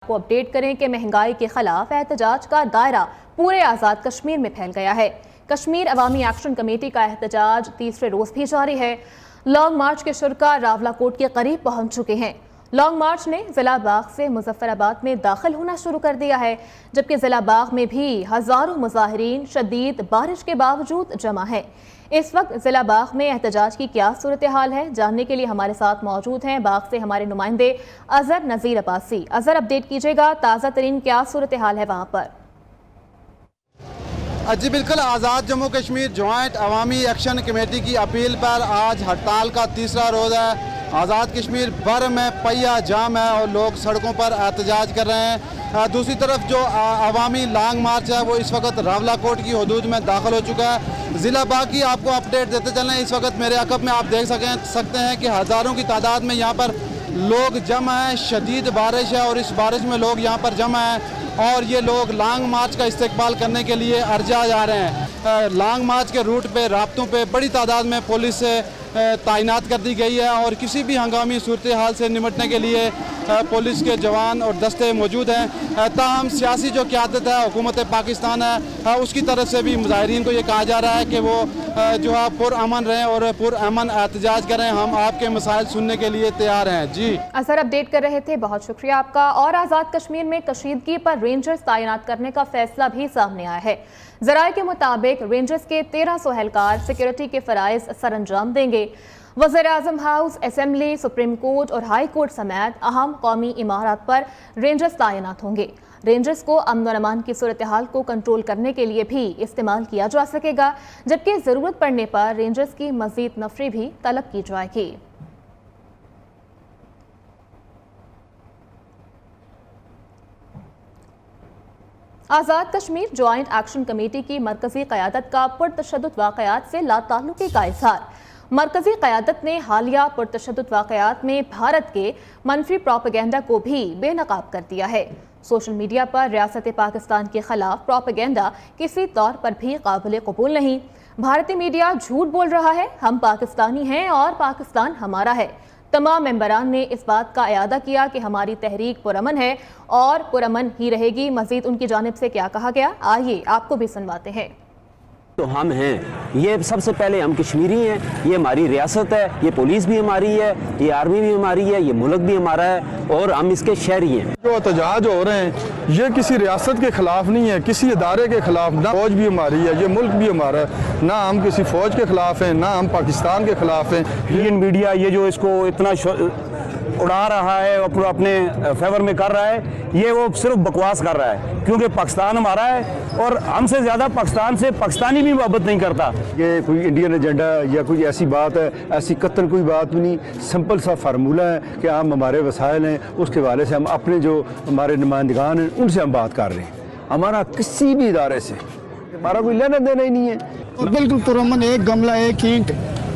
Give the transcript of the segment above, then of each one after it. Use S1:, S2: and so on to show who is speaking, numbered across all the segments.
S1: को अपडेट करें कि महंगाई के खिलाफ एहतजाज का दायरा पूरे आज़ाद कश्मीर में फैल गया है। कश्मीर अवामी एक्शन कमेटी का एहतजाज तीसरे रोज भी जारी है। लॉन्ग मार्च के शुरका रावलाकोट के करीब पहुंच चुके हैं। लॉन्ग मार्च ने जिला बाग से मुजफ्फराबाद में दाखिल होना शुरू कर दिया है, जबकि जिला बाग में भी हजारों मुजाहिरीन शदीद बारिश के बावजूद जमा है। इस वक्त जिला बाग में एहतजाज की क्या सूरत हाल है, जानने के लिए हमारे साथ मौजूद हैं बाग से हमारे नुमाइंदे अजहर नज़ीर अब्बासी। अजहर, अपडेट कीजिएगा, ताज़ा तरीन क्या सूरत हाल है वहाँ पर?
S2: जी बिल्कुल, आज़ाद जम्मू कश्मीर जॉइंट अवामी एक्शन कमेटी की अपील पर आज हड़ताल का तीसरा रोज़ है। आज़ाद कश्मीर भर में पहिया जाम है और लोग सड़कों पर एहतजाज कर रहे हैं। दूसरी तरफ जो अवामी लॉन्ग मार्च है वो इस वक्त रावलाकोट की हदूद में दाखिल हो चुका है। ज़िला बाग की आपको अपडेट देते चलें, इस वक्त मेरे अकब में आप देख सकते हैं कि हज़ारों की तादाद में यहाँ पर लोग जमा हैं। शदीद बारिश है और इस बारिश में लोग यहाँ पर जमा हैं और ये लोग लॉन्ग मार्च का इस्तेकबाल करने के लिए अर्जा जा रहे हैं। लॉन्ग मार्च के रूट पे रास्तों पे बड़ी तादाद में पुलिस तैनात कर दी गई है और किसी भी हंगामी सूरत हाल से निपटने के लिए पुलिस के जवान और दस्ते मौजूद हैं। ताहम सियासी जो क़यादत है हुकूमत पाकिस्तान है उसकी तरफ से भी मुजाहिरीन को ये कहा जा रहा है कि वो जो है पुरअमन रहें और पुरअमन एहतजाज करें। हम आपके मसाइल सुनने के लिए तैयार हैं। जी
S1: अजहर, अपडेट कर रहे थे, बहुत शुक्रिया आपका। और आज़ाद कश्मीर में कशीदगी पर रेंजर्स तैनात करने का फैसला भी सामने आया है। ज़राए के मुताबिक रेंजर्स के 1300 एहलकार सिक्योरिटी के फ़राइज़ सर अंजाम देंगे। वज़ीर-ए-आज़म हाउस, असेंबली, सुप्रीम कोर्ट और हाई कोर्ट समेत अहम कौमी इमारत पर रेंजर्स तैनात होंगे। रेंजर्स को अमन और अमान की सूरत हाल को कंट्रोल करने के लिए भी इस्तेमाल किया जा सकेगा, जबकि ज़रूरत पड़ने पर रेंजर्स की मज़ीद नफरी भी तलब की जाएगी। आज़ाद कश्मीर जॉइंट एक्शन कमेटी की मरकजी क़यादत का पुरतशद्दुद वाक़यात से लाताल्लुकी का इज़हार। मरकजी क़यादत ने हालिया पुरतशद्दुद वाक़यात में भारत के मनफी प्रोपेगेंडा को भी बेनकाब कर दिया है। सोशल मीडिया पर रियासत पाकिस्तान के खिलाफ प्रोपेगेंडा किसी तौर पर भी काबिल कबूल नहीं। भारतीय मीडिया झूठ बोल रहा है, हम पाकिस्तानी हैं और पाकिस्तान हमारा है। तमाम मेंबरान ने इस बात का इयादा किया कि हमारी तहरीक पुरअमन है और पुरअमन ही रहेगी। मजीद उनकी जानिब से क्या कहा गया, आइए आपको भी सुनवाते हैं।
S3: तो हम हैं, ये सबसे पहले हम कश्मीरी हैं, ये हमारी रियासत है, ये पुलिस भी हमारी है, ये आर्मी भी हमारी है, ये मुल्क भी हमारा है और हम इसके शहरी हैं।
S4: जो एहतजाज हो रहे हैं ये किसी रियासत के खिलाफ नहीं है, किसी इदारे के खिलाफ। ना फौज भी हमारी है, ये मुल्क भी हमारा है, ना हम किसी फौज के खिलाफ हैं, ना हम पाकिस्तान के खिलाफ हैं।
S3: इंडियन मीडिया ये जो इसको इतना उड़ा रहा है और अपने फेवर में कर रहा है, ये वो सिर्फ बकवास कर रहा है, क्योंकि पाकिस्तान हमारा है और हमसे ज़्यादा पाकिस्तान से पाकिस्तानी भी मोहब्बत नहीं करता।
S5: ये कोई इंडियन एजेंडा या कोई ऐसी बात है, ऐसी कतन कोई बात नहीं। सिंपल सा फार्मूला है कि हम हमारे वसाइल हैं, उसके हवाले से हम अपने जो हमारे नुमाइंदगान हैं उनसे हम बात कर रहे हैं। हमारा किसी भी इदारे से हमारा कोई लेना देना ही नहीं है।
S6: बिल्कुल पुरअमन, एक गमला एक ईंट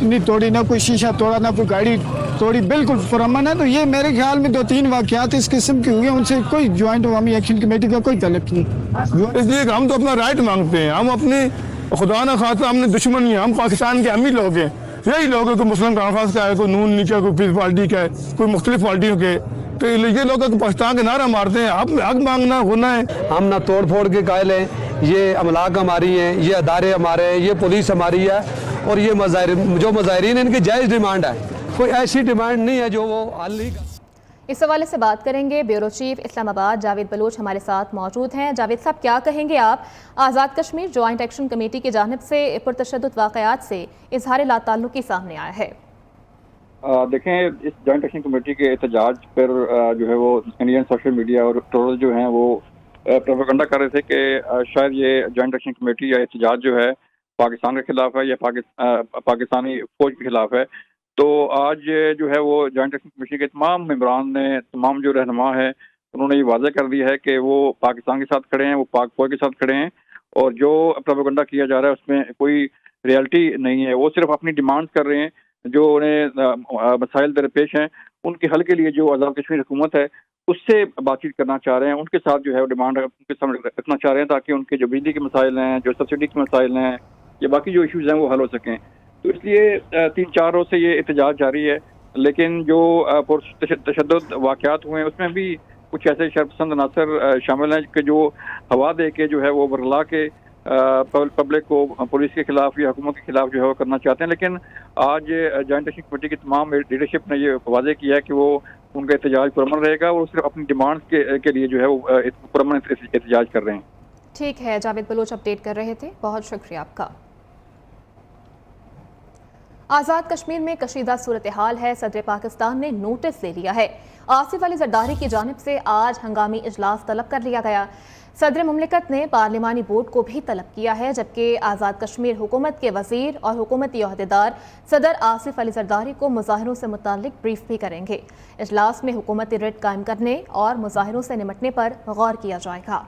S6: नहीं तोड़ी, ना कोई शीशा तोड़ा, ना कोई गाड़ी तोड़ी, बिल्कुल पुरअमन है। तो ये मेरे ख्याल में 2-3 वाक़यात इस किस्म के हुए, उनसे कोई ज्वाइंट अवामी एक्शन कमेटी का कोई तलब नहीं।
S4: इसलिए हम तो अपना राइट मांगते हैं। हम अपने खुदा न खासा हमने दुश्मन नहीं है, हम पाकिस्तान के हम ही लोग हैं। यही लोग हैं, कोई मुस्लिम कॉन्फ्रेंस का है, कोई नून लीग का, कोई पीपल्स पार्टी का है, कोई मुख्तलिफ पार्टियों के। तो ये लोग पाकिस्तान के नारा मारते हैं। आप हक मांगना होना है।
S7: हम ना तोड़ फोड़ के कायल हैं, ये अमलाक हमारी हैं, ये अदारे हमारे हैं, ये पुलिस हमारी है और ये जो मुजाहिरीन इनकी जायज़ डिमांड है, कोई ऐसी डिमांड नहीं है जो वो हल नहीं।
S1: इस हवाले से बात करेंगे, ब्यूरो चीफ इस्लामाबाद जावेद बलोच हमारे साथ मौजूद हैं। जावेद साहब, क्या कहेंगे आप? Azad Kashmir joint action committee की जानिब से पुरतशद्दुद वाक़यात से इजहार लाताल्लुकी सामने आया है।
S8: देखें, इस जॉइंट एक्शन कमेटी के एहतजाज पर जो है वो इंडियन सोशल मीडिया और ट्रोल जो हैं वो प्रोपेगेंडा कर रहे थे कि शायद ये जॉइंट एक्शन कमेटी या एहतजाज जो है पाकिस्तान के खिलाफ है या पाकिस्तानी फौज के खिलाफ है। तो आज जो है वो जॉइंट एक्शन कमेटी के तमाम मेंबरान ने, तमाम जो रहनुमा है, उन्होंने ये वाज़ेह कर दिया है कि वो पाकिस्तान के साथ खड़े हैं, वो पाक फौज के साथ खड़े हैं और जो प्रोपेगेंडा किया जा रहा है उसमें कोई रियलिटी नहीं है। वो सिर्फ अपनी डिमांड कर रहे हैं, जो उन्हें मसाइल दरपेश हैं उनके हल के लिए जो आज़ाद कश्मीर हुकूमत है उससे बातचीत करना चाह रहे हैं, उनके साथ जो है वो डिमांड उनके सामने रखना चाह रहे हैं ताकि उनके जो बिजली के मसाइल हैं, जो सब्सिडी के मसाइल हैं या बाकी जो इश्यूज़ हैं वो हल हो सकें। तो इसलिए 3-4 रोज़ से ये एहतजाज जारी है। लेकिन जो तशद्दुद वाक़यात हुए हैं उसमें भी कुछ ऐसे शरपसंद अनासर शामिल हैं कि जो हवा दे के जो है वो बरला के पब्लिक को पुलिस के खिलाफ या हुकूमत के खिलाफ जो है वो करना चाहते हैं। लेकिन आज जॉइंट एक्शन कमेटी की तमाम लीडरशिप ने ये वादे किया है कि वो उनका एहतजाज पुरअमन रहेगा और सिर्फ अपनी डिमांड्स के लिए जो है वो पुरअमन एहतजाज कर रहे हैं।
S1: ठीक है, जावेद बलोच अपडेट कर रहे थे, बहुत शुक्रिया आपका। आज़ाद कश्मीर में कशीदा सूरत हाल है। सदर पाकिस्तान ने नोटिस ले लिया है। आसिफ अली जरदारी की जानिब से आज हंगामी इजलास तलब कर लिया गया। सदर मुमलिकत ने पार्लिमानी बोर्ड को भी तलब किया है, जबकि आज़ाद कश्मीर हुकूमत के वज़ीर और हुकूमती अहदेदार सदर आसिफ अली जरदारी को मुजाहिरों से मुताल्लिक ब्रीफ भी करेंगे। इजलास में हुकूमती रिट कायम करने और मुजाहिरों से निपटने पर गौर किया जाएगा।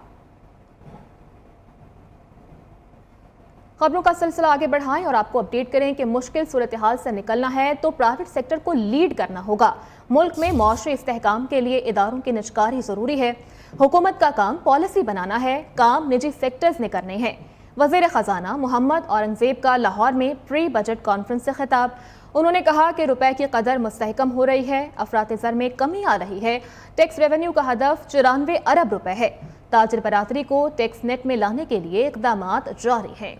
S1: खबरों का सिलसिला आगे बढ़ाएं और आपको अपडेट करें कि मुश्किल सूरत हाल से निकलना है तो प्राइवेट सेक्टर को लीड करना होगा। मुल्क में मौशरी इस्तेहकाम के लिए इदारों की निजकारी ज़रूरी है। हुकूमत का काम पॉलिसी बनाना है, काम निजी सेक्टर्स ने करने हैं। वज़ीर ख़जाना मोहम्मद औरंगज़ेब का लाहौर में प्री बजट कॉन्फ्रेंस से खिताब। उन्होंने कहा कि रुपए की कदर मुस्तहकम हो रही है, अफरात ज़र में कमी आ रही है। टैक्स रेवेन्यू का हदफ 94 अरब रुपए है। ताजिर बरादरी को टैक्स नेट में लाने के लिए इक़दामात जारी हैं।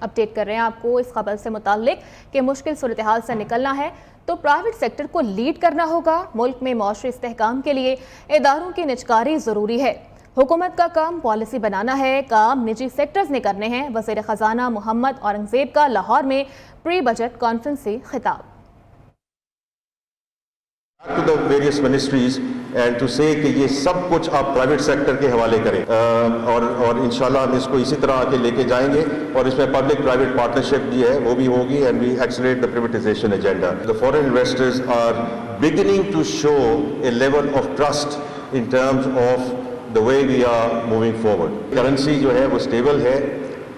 S1: अपडेट कर रहे हैं आपको इस खबर से मुताल्लिक कि मुश्किल सूरत हाल से निकलना है तो प्राइवेट सेक्टर को लीड करना होगा। मुल्क में मौशरी इस्तेहकाम के लिए इदारों की निजकारी ज़रूरी है। हुकूमत का काम पॉलिसी बनाना है, काम निजी सेक्टर्स ने करने हैं। वज़ीर ख़जाना मोहम्मद औरंगज़ेब का लाहौर में प्री बजट कॉन्फ्रेंस से खिताब।
S9: to the various ministries and to say कि ये सब कुछ आप प्राइवेट सेक्टर के हवाले करें और इंशाल्लाह हम इसको इसी तरह आके लेके जाएंगे और इसमें पब्लिक प्राइवेट पार्टनरशिप भी है वो भी होगी and we accelerate the privatisation agenda. The foreign investors are beginning to show a level of trust in terms of the way we are moving forward. Currency जो है वो स्टेबल है।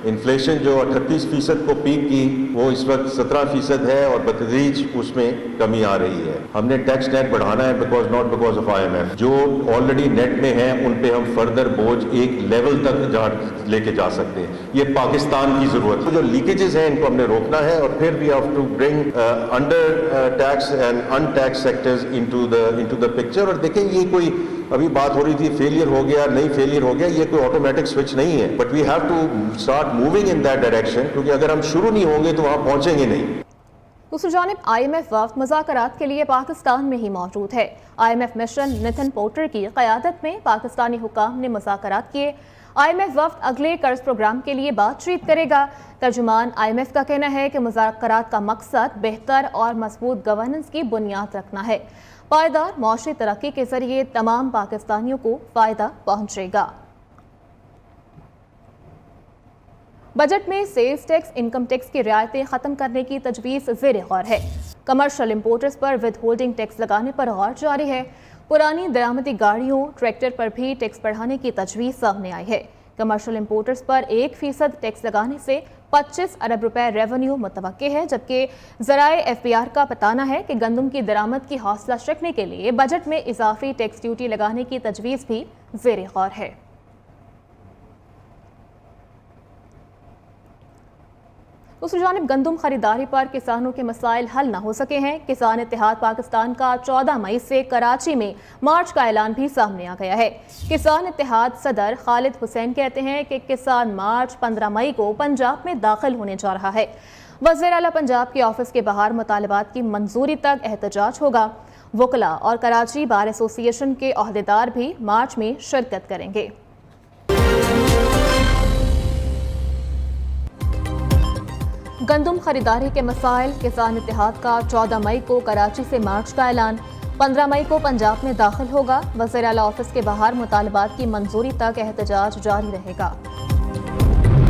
S9: Inflation जो 38% को पीक की वो इस वक्त 17% है और बतदरीज उसमें कमी आ रही है। हमने टैक्स नेट बढ़ाना है नॉट बिकॉज ऑफ IMF। जो ऑलरेडी नेट में है उन पे हम फर्दर बोझ एक लेवल तक जहाँ लेके जा सकते हैं। ये पाकिस्तान की जरूरत है। जो लीकेजेस हैं इनको हमने रोकना है और फिर we have to bring under tax and untax sectors into the picture. और देखें ये कोई अभी बात हो रही थी फेलियर हो गया नहीं फेलियर हो गया, ये कोई ऑटोमेटिक स्विच नहीं है but we have to start moving in that direction क्योंकि अगर हम शुरू नहीं होंगे तो वहां पहुंचेंगे नहीं।
S1: दूसरी जानिब IMF वफ्द मुज़ाकरात के लिए पाकिस्तान में ही मौजूद है। IMF मिशन नितिन पोर्टर की क़यादत में पाकिस्तानी हुकाम ने मुज़ाकरात किए। IMF वफ्द अगले कर्ज प्रोग्राम के लिए बातचीत करेगा। तर्जुमान IMF का कहना है कि मुज़ाकरात का मकसद बेहतर और मजबूत गवर्नेंस की बुनियाद रखना है। पायदार मौशरी तरक्की के जरिए तमाम पाकिस्तानियों को फ़ायदा पहुंचेगा। बजट में सेल्स टैक्स, इनकम टैक्स की रियायतें ख़त्म करने की तजवीज़ ज़ेर गौर है। कमर्शियल इंपोर्टर्स पर विद होल्डिंग टैक्स लगाने पर गौर जारी है। पुरानी दरामदी गाड़ियों, ट्रैक्टर पर भी टैक्स बढ़ाने की तजवीज़ सामने आई है। कमर्शियल इंपोर्टर्स पर 1% टैक्स लगाने से 25 अरब रुपए रेवेन्यू मुतवक्के है, जबकि ज़राए FBR का बताना है कि गंदम की दरामद की हौसला शकने के लिए बजट में इजाफी टैक्स ड्यूटी लगाने की तजवीज़ भी ज़ेर गौर है। दूसरी जानिब गंदम खरीदारी पर किसानों के मसाइल हल न हो सके हैं। किसान इत्तेहाद पाकिस्तान का 14 मई से कराची में मार्च का ऐलान भी सामने आ गया है। किसान इत्तेहाद सदर खालिद हुसैन कहते हैं कि किसान मार्च 15 मई को पंजाब में दाखिल होने जा रहा है। वज़ीर आला पंजाब के ऑफिस के बाहर मुतालबात की मंजूरी तक एहतजाज होगा। वकला और कराची बार एसोसिएशन के अहदेदार भी मार्च में शिरकत करेंगे। गंदम खरीदारी के मसाइल, किसान इत्तेहाद का 14 मई को कराची से मार्च का ऐलान, 15 मई को पंजाब में दाखिल होगा। वज़ीर आला ऑफिस के बाहर मुतालबात की मंजूरी तक एहतजाज जारी रहेगा।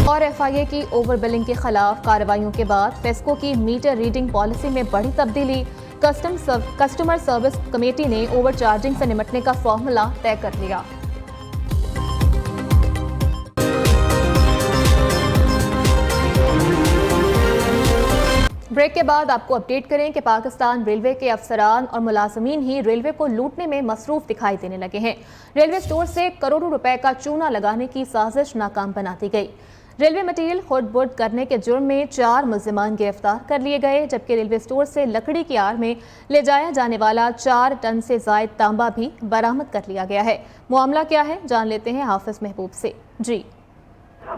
S1: और FIA की ओवर बिलिंग के खिलाफ कार्रवाइयों के बाद फेस्को की मीटर रीडिंग पॉलिसी में बड़ी तब्दीली। कस्टमर सर्विस कमेटी ने ओवर चार्जिंग से निपटने का फॉर्मूला तय कर लिया। ब्रेक के बाद आपको अपडेट करें कि पाकिस्तान रेलवे के अफसरान और मुलाजमीन ही रेलवे को लूटने में मसरूफ दिखाई देने लगे हैं। रेलवे स्टोर से करोड़ों रुपए का चूना लगाने की साजिश नाकाम बना दी गई। रेलवे मटीरियल खुर्द-बुर्द करने के जुर्म में 4 मुल्जिमान गिरफ्तार कर लिए गए, जबकि रेलवे स्टोर से लकड़ी की आड़ में ले जाया जाने वाला 4 टन से जायद तांबा भी बरामद कर लिया गया है। मामला क्या है, जान लेते हैं हाफिज महबूब से। जी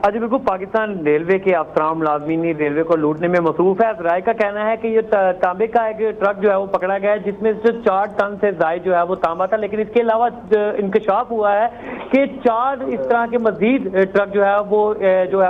S10: जी बिल्कुल, पाकिस्तान रेलवे के अफसरान मुलाजमीन रेलवे को लूटने में मसरूफ है। अजराय का कहना है कि ये तांबे का एक ट्रक जो है वो पकड़ा गया है, जिसमें से 4 टन से जायद जो है वो तांबा था। लेकिन इसके अलावा इंकशाफ हुआ है कि 4 इस तरह के मजीद ट्रक जो है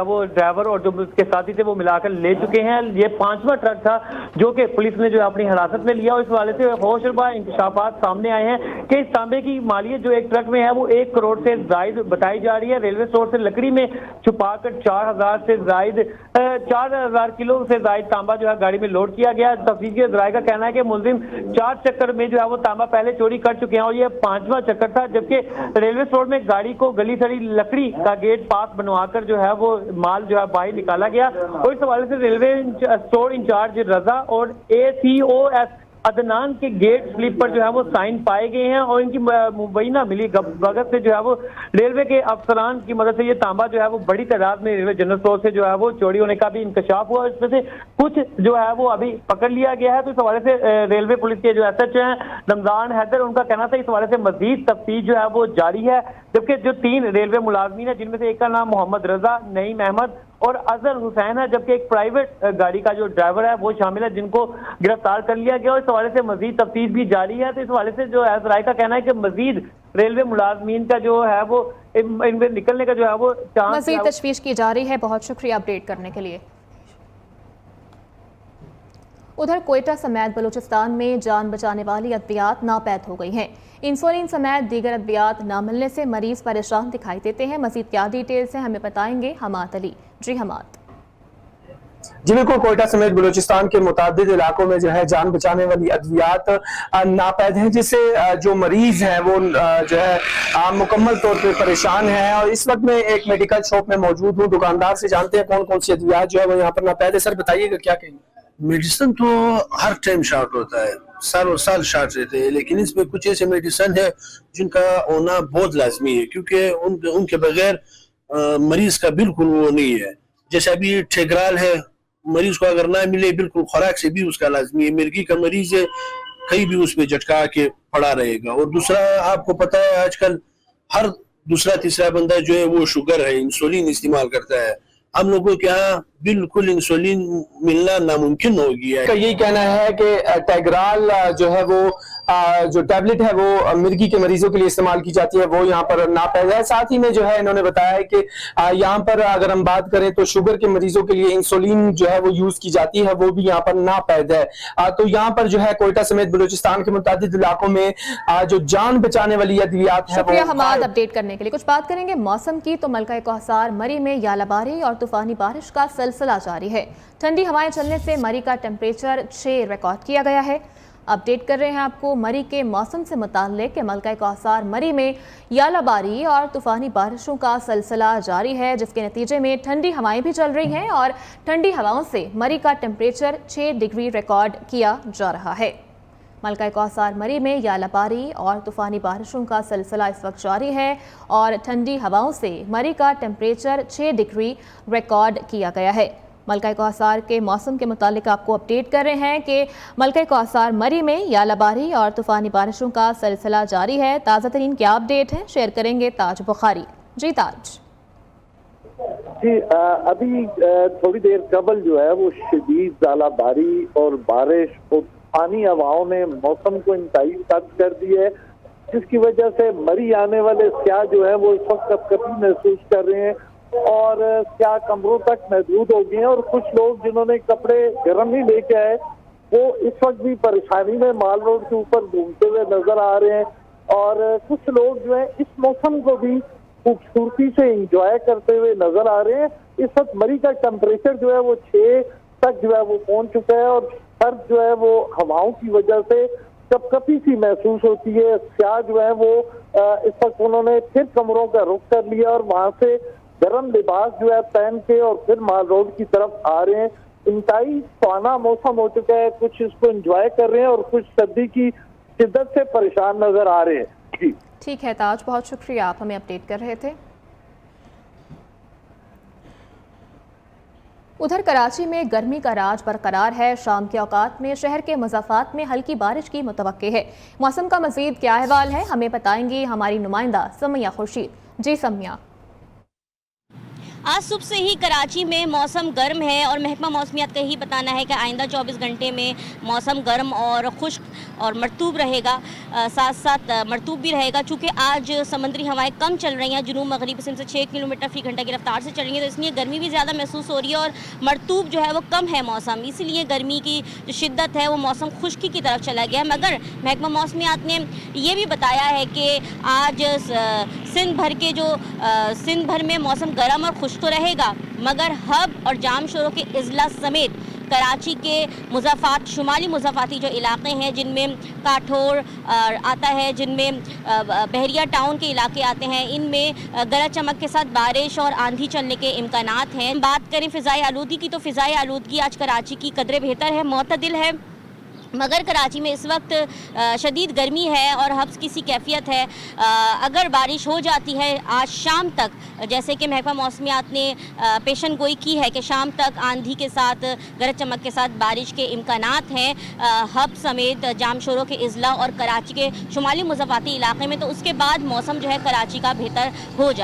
S10: वो ड्राइवर और जो उसके साथी थे वो मिलाकर ले चुके हैं। ये 5वां ट्रक था जो कि पुलिस ने जो है अपनी हिरासत में लिया, और इस हवाले से होशरुबा इंकशाफात सामने आए हैं कि इस तांबे की मालियत जो एक ट्रक में है वो 1 करोड़ से जायद बताई जा रही है। रेलवे स्टोर से लकड़ी में छुपाकर 4,000 किलो से जायद तांबा जो है गाड़ी में लोड किया गया। तफसील के ज़राए का कहना है कि मुलजिम 4 चक्कर में जो है वो तांबा पहले चोरी कर चुके हैं और ये 5वां चक्कर था, जबकि रेलवे स्टोर में गाड़ी को गली सड़ी लकड़ी का गेट पास बनवाकर जो है वो माल जो है बाहर निकाला गया। और इस हवाले से रेलवे स्टोर इंचार्ज रजा और ACOS अदनान के गेट स्लिप पर जो है वो साइन पाए गए हैं, और इनकी मुबैना मिली भगत से जो है वो रेलवे के अफसरान की मदद से ये तांबा जो है वो बड़ी तादाद में रेलवे जनरल स्टोर से जो है वो चोरी होने का भी इंकशाफ हुआ। इसमें से कुछ जो है वो अभी पकड़ लिया गया है। तो इस हवाले से रेलवे पुलिस के जो SH हैं रमजान हैदर, उनका कहना था इस हवाले से मजीद तफ्तीश जो है वो जारी है। जबकि जो 3 रेलवे मुलाजमीन है, जिनमें से एक का नाम मोहम्मद रजा, नईम अहमद और अजहर हुसैन है, जबकि एक प्राइवेट गाड़ी का जो ड्राइवर है वो शामिल है, जिनको गिरफ्तार कर लिया गया। और इस हवाले से मजीद तफ्तीश भी जारी है। तो इस हवाले से जो ज़राए का कहना है कि मजीद रेलवे मुलाजमीन का जो है वो इनमें निकलने का जो है वो चांस
S1: मजीद तशवीश की जा रही है। बहुत शुक्रिया अपडेट करने के लिए। उधर कोयटा समेत बलूचिस्तान में जान बचाने वाली अद्वियात नापैद हो गई हैं। इंसुलिन समेत दीगर अद्वियात न मिलने से मरीज परेशान दिखाई देते हैं। मजीद क्या डिटेल्स हैं हमें बताएंगे हमाद अली। जी हमाद।
S11: जी बिल्कुल, कोयटा समेत बलूचिस्तान के मुतादिद इलाकों में जो है जान बचाने वाली अद्वियात नापैद हैं, जिससे जो मरीज हैं वो जो है मुकम्मल तौर पे परेशान हैं। और इस वक्त मैं एक मेडिकल शॉप में मौजूद हूँ, दुकानदार से जानते हैं कौन कौन सी अद्वियात जो है वो यहाँ पर नापैद है। सर बताइएगा क्या कहेंगे?
S12: मेडिसिन तो हर टाइम शॉर्ट होता है, सालों साल शॉर्ट रहते हैं, लेकिन इसमें कुछ ऐसे मेडिसिन है जिनका होना बहुत लाजमी है, क्योंकि उनके बगैर मरीज का बिल्कुल वो नहीं है। जैसे अभी ठेकराल है, मरीज को अगर ना मिले बिल्कुल खुराक से भी उसका लाजमी है। मिर्गी का मरीज है, कहीं भी उस पर झटका के पड़ा रहेगा। और दूसरा, आपको पता है आजकल हर दूसरा तीसरा बंदा जो है वो शुगर है, इंसुलिन इस्तेमाल करता है। हम लोगों के यहाँ बिल्कुल इंसुलिन मिलना नामुमकिन हो गया है।
S11: यही कहना है कि टैगराल जो है वो जो टैबलेट है वो मिर्गी के मरीजों के लिए इस्तेमाल की जाती है, वो यहाँ पर नापैद है। साथ ही में जो है इन्होंने बताया है कि यहाँ पर अगर हम बात करें तो शुगर के मरीजों के लिए इंसुलिन जो है वो यूज की जाती है, वो भी यहाँ पर नापैद है। तो यहाँ पर जो है कोयटा समेत बलूचिस्तान के मुतादिद इलाकों में जो जान बचाने वाली अद्वियात है।
S1: शुक्रिया हमाद अपडेट करने के लिए। कुछ बात करेंगे मौसम की, तो मलका कौसार मरी में यालाबारी और तूफानी बारिश का सिलसिला जारी है। ठंडी हवाएं चलने से मरी का टेम्परेचर 6 रिकॉर्ड किया गया है। अपडेट कर रहे हैं आपको मरी के मौसम से मुताल्लिक कि मलका कौसार मरी में यालाबारी और तूफानी बारिशों का सिलसिला जारी है, जिसके नतीजे में ठंडी हवाएं भी चल रही हैं और ठंडी हवाओं से मरी का टेम्परेचर 6 डिग्री रिकॉर्ड किया जा रहा है। मलका कौसार मरी में यालाबारी और तूफानी बारिशों का सिलसिला इस वक्त जारी है और ठंडी हवाओं से मरी का टेम्परेचर 6 डिग्री रिकॉर्ड किया गया है। मलका कौसार के मौसम के मुतालिक आपको अपडेट कर रहे हैं कि मलका कौसार मरी में यालाबारी और तूफानी बारिशों का सिलसिला जारी है। ताज़ा तरीन क्या अपडेट है शेयर करेंगे ताज बुखारी। जी ताज।
S13: जी अभी थोड़ी देर कबल जो है वो शदीद यालाबारी और बारिश और तूफानी हवाओं ने मौसम को इंतहाई सख्त कर दी है, जिसकी वजह से मरी आने वाले स्याह जो है वो इस वक्त कपकपी महसूस कर रहे हैं और क्या कमरों तक महदूद हो गए हैं। और कुछ लोग जिन्होंने कपड़े गर्म नहीं लेके आए वो इस वक्त भी परेशानी में माल रोड के ऊपर घूमते हुए नजर आ रहे हैं। और कुछ लोग जो है इस मौसम को भी खूबसूरती से इंजॉय करते हुए नजर आ रहे हैं। इस वक्त मरी का टेम्परेचर जो है वो 6 तक जो है वो पहुंच चुका है और सर्द जो है वो हवाओं की वजह से कपकपी सी महसूस होती है। स्याह जो है वो इस वक्त उन्होंने फिर कमरों का रुख कर लिया और वहां से गर्म लिबास जो है पहन के और फिर माल रोड की तरफ आ रहे हैं। इंतहाई सुहाना मौसम हो चुका है, कुछ इसको एंजॉय कर रहे हैं और कुछ सर्दी की शिद्दत से परेशान नजर आ रहे हैं। जी
S1: ठीक है ताज, बहुत शुक्रिया, आप हमें अपडेट कर रहे थे। उधर कराची में गर्मी का राज बरकरार है। शाम के औकात में शहर के मज़ाफ़ात में हल्की बारिश की मुतवक्के है। मौसम का मज़ीद क्या अहवाल है हमें बताएंगी हमारी नुमाइंदा समिया खुर्शीद। जी समिया।
S14: आज सुबह से ही कराची में मौसम गर्म है और महकमा मौसमियात का ही बताना है कि आइंदा 24 घंटे में मौसम गर्म और खुश्क और मरतूब रहेगा, साथ साथ मरतूब भी रहेगा। चूँकि आज समंदरी हवाएं कम चल रही हैं, जुनूब मगरबी पश्चिम से 6 किलोमीटर फ़ी घंटा की रफ्तार से चल रही है, तो इसलिए गर्मी भी ज़्यादा महसूस हो रही है और मरतूब जो है वो कम है मौसम, इसीलिए गर्मी की जो शिद्दत है वो मौसम खुश्की की तरफ चला गया है। मगर महकमा मौसमियात ने ये भी बताया है कि आज सिंध भर में मौसम गर्म और खुश्क तो रहेगा, मगर हब और जाम शोरों के अजला समेत कराची के मुज़ाफ़ात, शुमाली मुज़ाफ़ाती जो इलाके हैं जिनमें काठोर आता है, जिनमें बहरिया टाउन के इलाके आते हैं, इनमें गरज चमक के साथ बारिश और आंधी चलने के इम्कानात हैं। बात करें फ़िज़ाई आलूदगी की, तो फ़िज़ाई आलूदगी आज कराची की कदरे बेहतर है, मोतदिल है, मगर कराची में इस वक्त शदीद गर्मी है और हब्स की सी कैफियत है। अगर बारिश हो जाती है आज शाम तक, जैसे कि महकमा मौसमियात ने पेशन गोई की है कि शाम तक आंधी के साथ गरज चमक के साथ बारिश के इम्कानात हैं हब समेत जाम शोरों के अजला और कराची के शुमाली मुज़ाफ़ाती इलाके में, तो उसके बाद मौसम जो है कराची का बेहतर हो जाए।